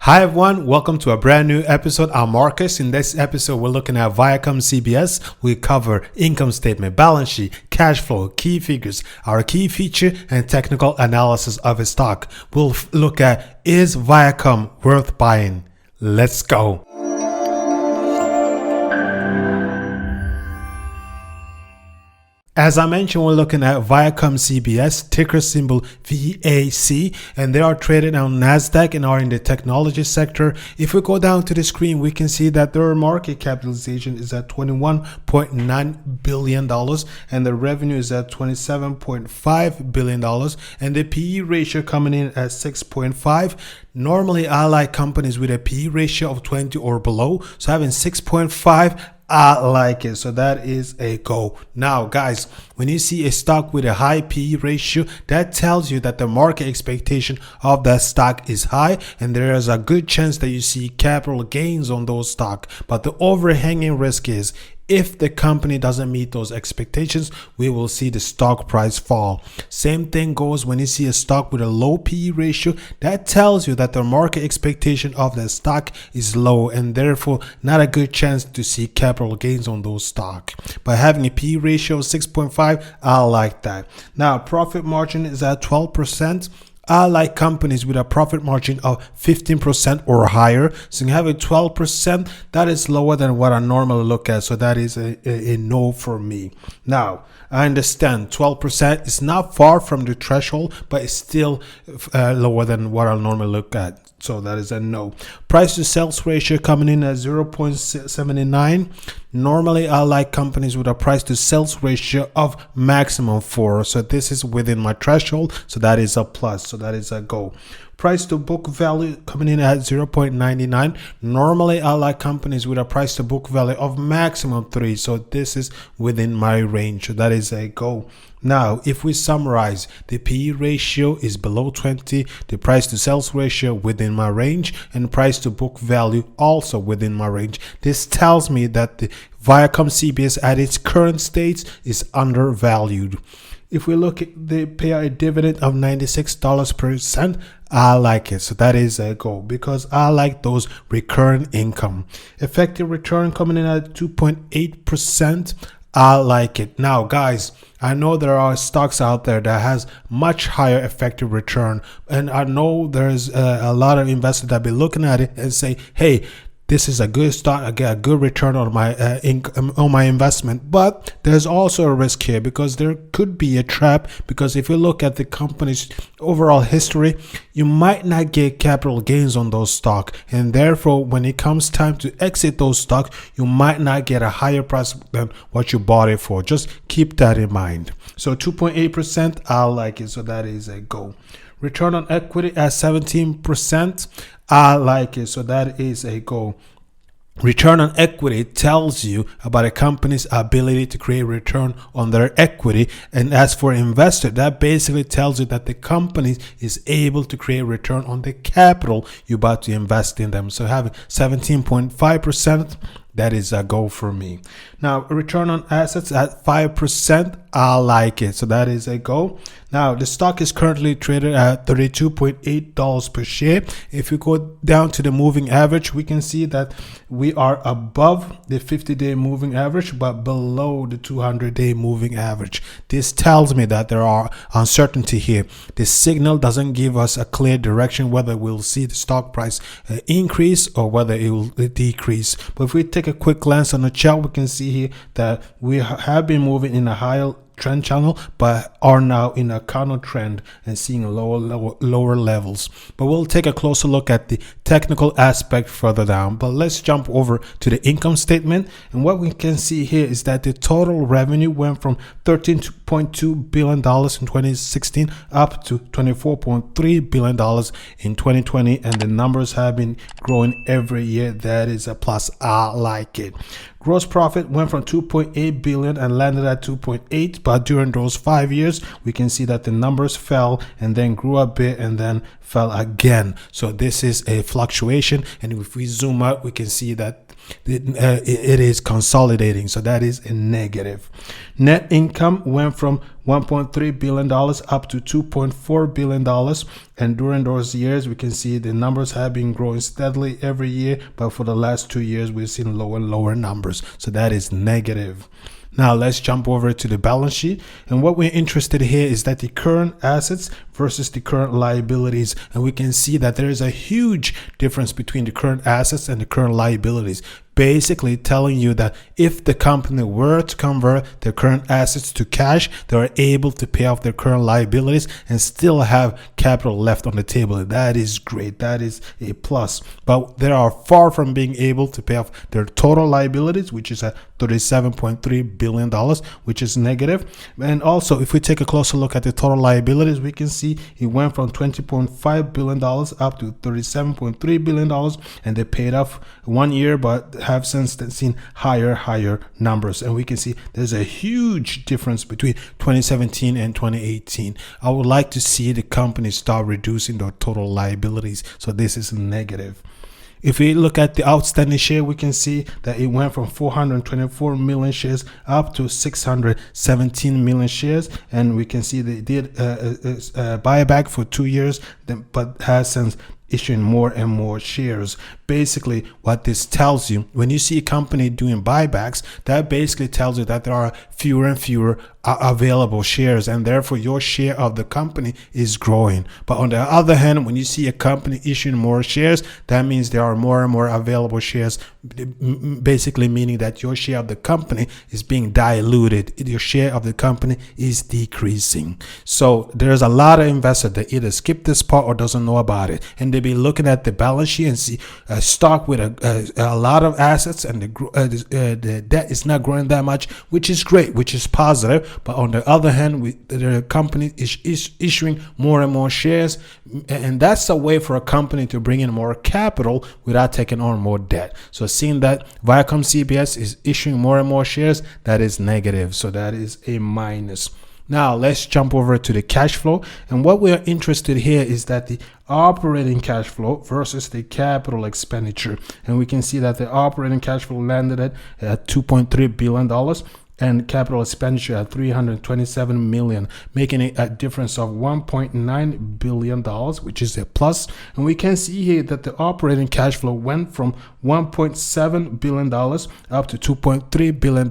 Hi everyone, welcome to a brand new episode. I'm Marcus. In this episode, we're looking at ViacomCBS. We cover income statement, balance sheet, cash flow, key figures, our key feature, and technical analysis of a stock. We'll look at, is Viacom worth buying? Let's go. As I mentioned, we're looking at ViacomCBS, ticker symbol VAC, and they are traded on NASDAQ and are in the technology sector. If we go down to the screen, we can see that their market capitalization is at $21.9 billion, and the revenue is at $27.5 billion, and the PE ratio coming in at 6.5. Normally, I like companies with a PE ratio of 20 or below, so having 6.5, I like it. So that is a go. Now, guys, when you see a stock with a high PE ratio, that tells you that the market expectation of that stock is high, and there is a good chance that you see capital gains on those stock. But the overhanging risk is, if the company doesn't meet those expectations, we will see the stock price fall. Same thing goes when you see a stock with a low PE ratio. That tells you that the market expectation of the stock is low, and therefore not a good chance to see capital gains on those stock. By having a PE ratio of 6.5, I like that. Now, profit margin is at 12%. I like companies with a profit margin of 15% or higher. So you have a 12%, that is lower than what I normally look at. So that is a no for me. Now, I understand 12% is not far from the threshold, but it's still lower than what I normally look at. So that is a no. Price to sales ratio coming in at 0.79. Normally, I like companies with a price to sales ratio of maximum 4. So this is within my threshold. So that is a plus. So that is a go. Price to book value coming in at 0.99. Normally, I like companies with a price to book value of maximum 3. So this is within my range. So that is a go. Now, if we summarize, the PE ratio is below 20, the price to sales ratio within my range, and price to book value also within my range. This tells me that the ViacomCBS at its current state is undervalued. If we look at the payout a dividend of $96 per cent, I like it. So that is a go because I like those recurring income. Effective return coming in at 2.8%. I like it. Now, guys, I know there are stocks out there that has much higher effective return, and I know there's a lot of investors that be looking at it and say, hey, this is a good stock, I get a good return on my income, on my investment. But there's also a risk here because there could be a trap, because if you look at the company's overall history, you might not get capital gains on those stocks, and therefore when it comes time to exit those stocks, you might not get a higher price than what you bought it for. Just keep that in mind. So 2.8%, I like it. So that is a go. Return on equity at 17%. I like it. So that is a go. Return on equity tells you about a company's ability to create return on their equity. And as for investor, that basically tells you that the company is able to create return on the capital you're about to invest in them. So having 17.5%, that is a go for me. Now, return on assets at 5%, I like it. So that is a go. Now, the stock is currently traded at $32.8 per share. If you go down to the moving average, we can see that we are above the 50-day moving average, but below the 200-day moving average. This tells me that there are uncertainty here. The signal doesn't give us a clear direction whether we'll see the stock price increase or whether it will decrease. But if we take a quick glance on the chart, we can see here that we have been moving in a higher trend channel, but are now in a counter trend and seeing lower levels. But we'll take a closer look at the technical aspect further down. But let's jump over to the income statement, and what we can see here is that the total revenue went from $13.2 billion in 2016 up to $24.3 billion in 2020, and the numbers have been growing every year. That is a plus. I like it. Gross profit went from 2.8 billion and landed at 2.8, but during those 5 years, we can see that the numbers fell and then grew a bit and then fell again. So this is a fluctuation, and if we zoom out, we can see that it is consolidating. So that is a negative. Net income went from $1.3 billion up to $2.4 billion. And during those years, we can see the numbers have been growing steadily every year, but for the last 2 years, we've seen lower and lower numbers. So that is negative. Now let's jump over to the balance sheet, and what we're interested here is that the current assets versus the current liabilities, and we can see that there is a huge difference between the current assets and the current liabilities, basically telling you that if the company were to convert their current assets to cash, they are able to pay off their current liabilities and still have capital left on the table. That is great. That is a plus. But they are far from being able to pay off their total liabilities, which is at $37.3 billion, which is negative. And also, if we take a closer look at the total liabilities, we can see it went from $20.5 billion up to $37.3 billion, and they paid off 1 year, but have since then seen higher numbers. And we can see there's a huge difference between 2017 and 2018. I would like to see the company start reducing their total liabilities. So this is negative. If we look at the outstanding share, we can see that it went from 424 million shares up to 617 million shares, and we can see they did a buyback for 2 years, but has since issuing more and more shares. Basically, what this tells you, when you see a company doing buybacks, that basically tells you that there are fewer and fewer available shares, and therefore your share of the company is growing. But on the other hand, when you see a company issuing more shares, that means there are more and more available shares, basically meaning that your share of the company is being diluted. Your share of the company is decreasing. So there's a lot of investors that either skip this part or doesn't know about it, and they be looking at the balance sheet and see a stock with a lot of assets, and the debt is not growing that much, which is great, which is positive. But on the other hand, the company is issuing more and more shares, and that's a way for a company to bring in more capital without taking on more debt. So seeing that ViacomCBS is issuing more and more shares, that is negative. So that is a minus. Now let's jump over to the cash flow, and what we are interested here is that the operating cash flow versus the capital expenditure, and we can see that the operating cash flow landed at $2.3 billion and capital expenditure at $327 million, making it a difference of $1.9 billion, which is a plus. And we can see here that the operating cash flow went from $1.7 billion up to $2.3 billion,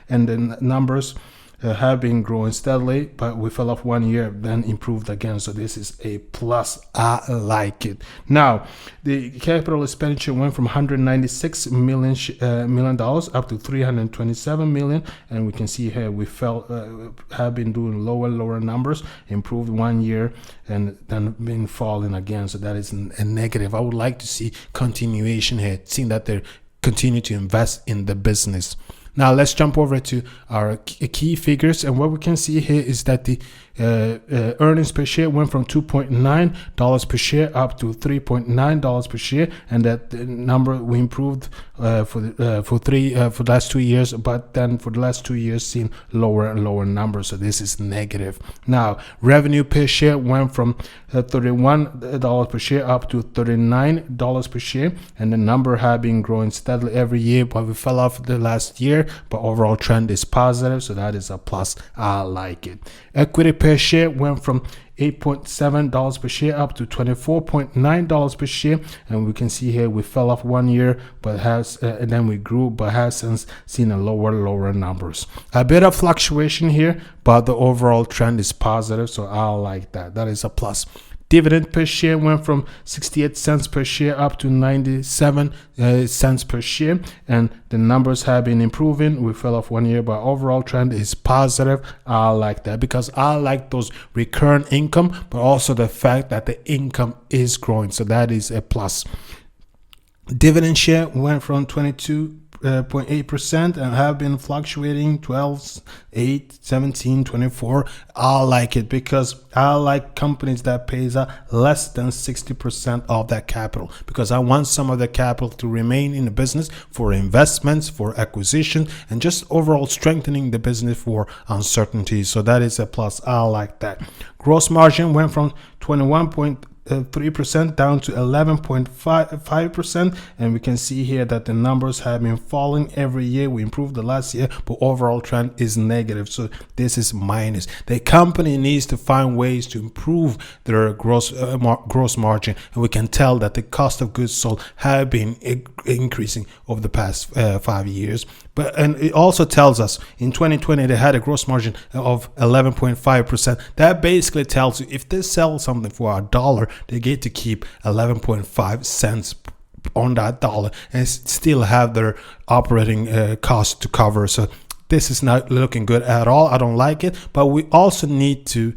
and the numbers have been growing steadily, but we fell off 1 year, then improved again. So this is a plus. I like it. Now, the capital expenditure went from $196 million up to $327 million, and we can see here we have been doing lower numbers, improved 1 year, and then been falling again. So that is a negative. I would like to see continuation here, seeing that they continue to invest in the business. Now let's jump over to our key figures, and what we can see here is that the earnings per share went from $2.9 per share up to $3.9 per share, and that number we improved for the last 2 years, but then for the last 2 years seen lower and lower numbers. So this is negative. Now revenue per share went from $31 per share up to $39 per share, and the number had been growing steadily every year, but we fell off the last year, but overall trend is positive, so that is a plus. I like it. Equity per share went from $8.7 per share up to $24.9 per share, and we can see here we fell off 1 year, but and then we grew, but has since seen a lower numbers. A bit of fluctuation here, but the overall trend is positive, so I like that. That is a plus. Dividend per share went from 68 cents per share up to 97 cents per share, and the numbers have been improving. We fell off 1 year, but overall trend is positive. I like that because I like those recurrent income, but also the fact that the income is growing, so that is a plus. Dividend share went from 22.8% and have been fluctuating 12, 8, 17, 24. I like it because I like companies that pays out less than 60% of that capital, because I want some of the capital to remain in the business for investments, for acquisition, and just overall strengthening the business for uncertainty. So that is a plus. I like that. Gross margin went from 21.8% 3% down to 11.5%, and we can see here that the numbers have been falling every year. We improved the last year, but overall trend is negative, so this is minus. The company needs to find ways to improve their gross margin, and we can tell that the cost of goods sold have been increasing over the past 5 years. And it also tells us in 2020 they had a gross margin of 11.5%. That basically tells you if they sell something for $1, they get to keep 11.5 cents on that dollar and still have their operating costs to cover. So this is not looking good at all. I don't like it. But we also need to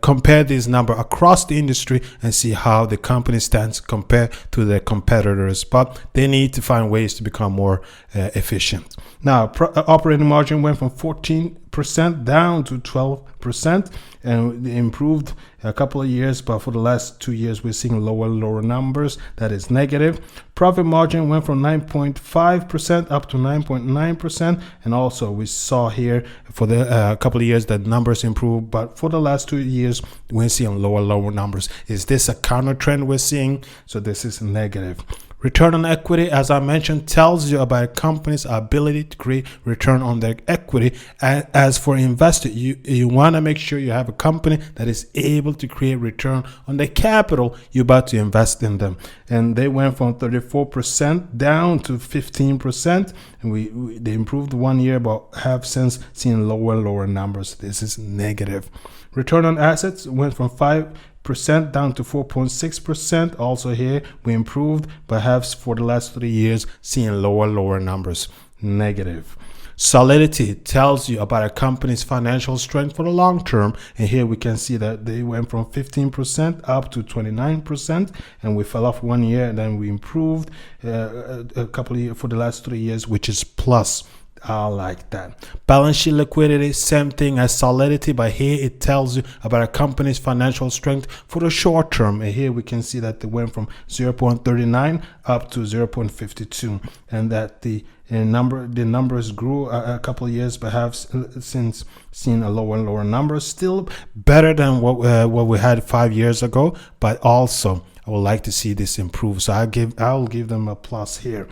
compare this number across the industry and see how the company stands compared to their competitors. But they need to find ways to become more efficient. Now, operating margin went from 14% down to 12%, and they improved a couple of years, but for the last 2 years we're seeing lower numbers. That is negative. Profit margin went from 9.5% up to 9.9%, and also we saw here for the couple of years that numbers improved, but for the last 2 years we're seeing lower numbers. Is this a counter trend we're seeing? So this is negative. Return on equity, as I mentioned, tells you about a company's ability to create return on their equity. As for investor, you want to make sure you have a company that is able to create return on the capital you're about to invest in them. And they went from 34% down to 15%, and they improved 1 year, but have since seen lower numbers. This is negative. Return on assets went from 5% down to 4.6%. Also here we improved, but have for the last 3 years seen lower numbers, negative. Solidity tells you about a company's financial strength for the long term, and here we can see that they went from 15% up to 29%, and we fell off 1 year, and then we improved a couple of years for the last 3 years, which is plus. I like that. Balance sheet liquidity, same thing as solidity, but here it tells you about a company's financial strength for the short term. And here we can see that they went from 0.39 up to 0.52, and that the numbers grew a couple of years, but have since seen a lower number. Still better than what we had 5 years ago, but also I would like to see this improve, so I'll give them a plus here.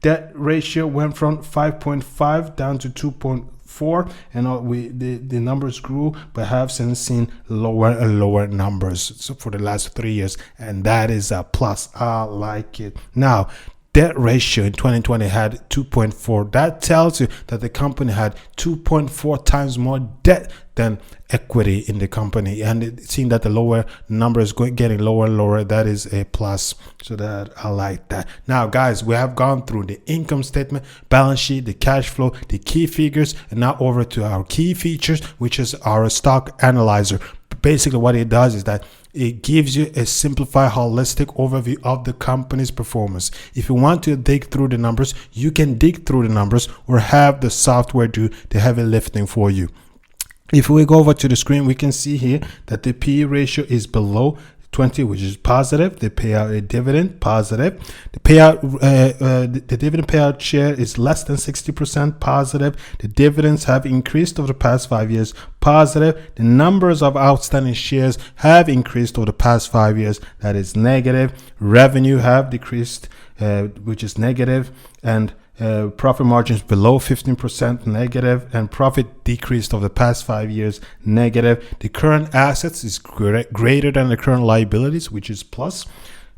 Debt ratio went from 5.5 down to 2.4, and the numbers grew, but have since seen lower numbers for the last 3 years, and that is a plus. I like it. Now, debt ratio in 2020 had 2.4. That tells you that the company had 2.4 times more debt than equity in the company, and it seems that the lower number is getting lower. That is a plus, so that I like that. Now guys, we have gone through the income statement, balance sheet, the cash flow, the key figures, and now over to our key features, which is our stock analyzer. Basically what it does is that it gives you a simplified, holistic overview of the company's performance. If you want to dig through the numbers, you can dig through the numbers or have the software do the heavy lifting for you. If we go over to the screen, we can see here that the PE ratio is below 20, which is positive. They pay out a dividend, positive. The payout, the dividend payout share is less than 60%, positive. The dividends have increased over the past 5 years, positive. The numbers of outstanding shares have increased over the past 5 years, that is negative. Revenue have decreased, which is negative, and profit margins below 15%, negative, and profit decreased over the past 5 years, negative. The current assets is greater than the current liabilities, which is plus,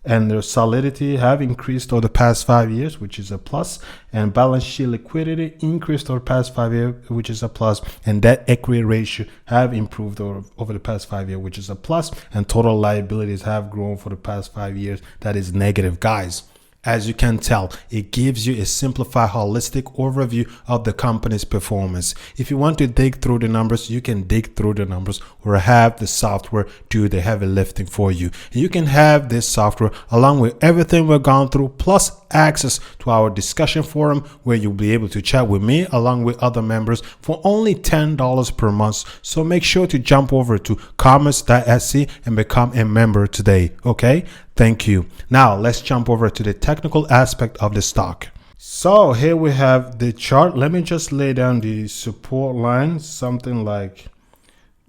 and their solidity have increased over the past 5 years, which is a plus, and balance sheet liquidity increased over the past 5 years, which is a plus, and debt equity ratio have improved over the past 5 years, which is a plus, and total liabilities have grown for the past 5 years, that is negative. Guys, as you can tell, it gives you a simplified, holistic overview of the company's performance. If you want to dig through the numbers, you can dig through the numbers or have the software do the heavy lifting for you. And you can have this software along with everything we've gone through, plus access to our discussion forum where you'll be able to chat with me along with other members for only $10 per month. So make sure to jump over to commerce.sc and become a member today. Okay? Thank you. Now let's jump over to the technical aspect of the stock. So here we have the chart. Let me just lay down the support line, something like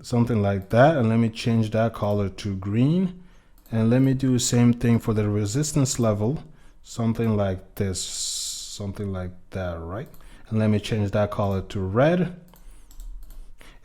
that, and let me change that color to green. And let me do the same thing for the resistance level, something like this, something like that, right? And let me change that color to red.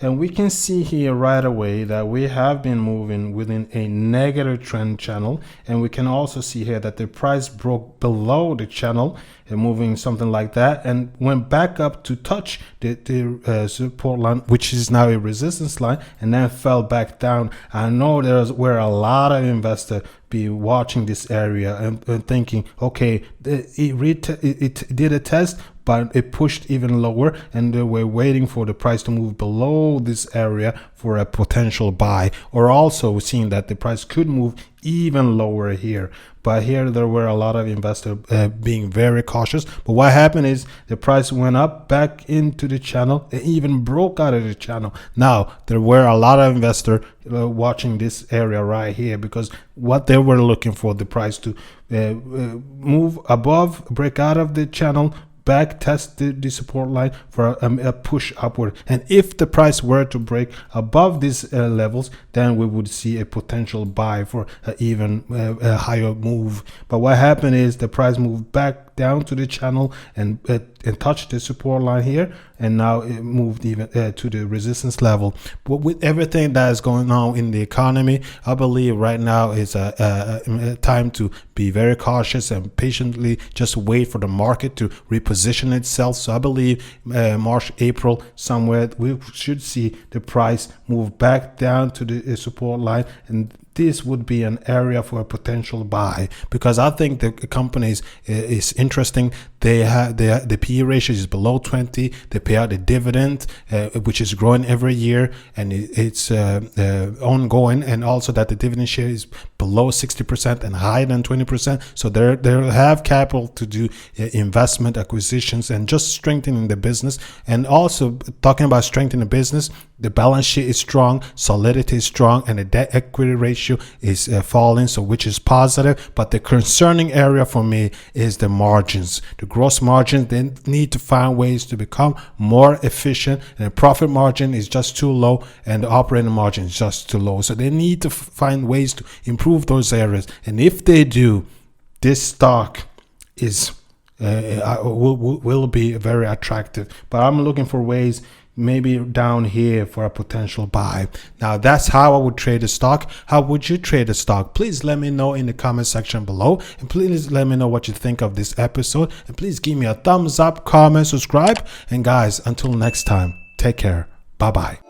And we can see here right away that we have been moving within a negative trend channel. And we can also see here that the price broke below the channel and moving something like that and went back up to touch the support line, which is now a resistance line, and then fell back down. I know there's where a lot of investors be watching this area and thinking, okay, it did a test, but it pushed even lower, and they were waiting for the price to move below this area for a potential buy, or also seeing that the price could move even lower here. But here there were a lot of investors being very cautious. But what happened is the price went up back into the channel. It even broke out of the channel. Now there were a lot of investors watching this area right here, because what they were looking for, the price to move above, break out of the channel, back test the support line for a push upward. And if the price were to break above these levels, then we would see a potential buy for even a higher move. But what happened is the price moved back down to the channel and touched the support line here, and now it moved even to the resistance level. But with everything that is going on in the economy, I believe right now is a time to be very cautious and patiently just wait for the market to reposition itself. So I believe March, April, somewhere we should see the price move back down to the support line, and this would be an area for a potential buy, because I think the companies is interesting. They have the PE ratio is below 20. They pay out a dividend, which is growing every year, and it's ongoing, and also that the dividend share is below 60% and higher than 20%. So they have capital to do investment acquisitions and just strengthening the business. And also talking about strengthening the business, the balance sheet is strong, solidity is strong, and the debt equity ratio is falling, so which is positive. But the concerning area for me is the margins, the gross margin. They need to find ways to become more efficient, and the profit margin is just too low, and the operating margin is just too low. So they need to find ways to improve those areas. And if they do, this stock is will be very attractive. But I'm looking for ways maybe down here for a potential buy. Now that's how I would trade a stock. How would you trade a stock? Please let me know in the comment section below, and please let me know what you think of this episode, and please give me a thumbs up, comment, subscribe, and guys, until next time, take care. Bye bye.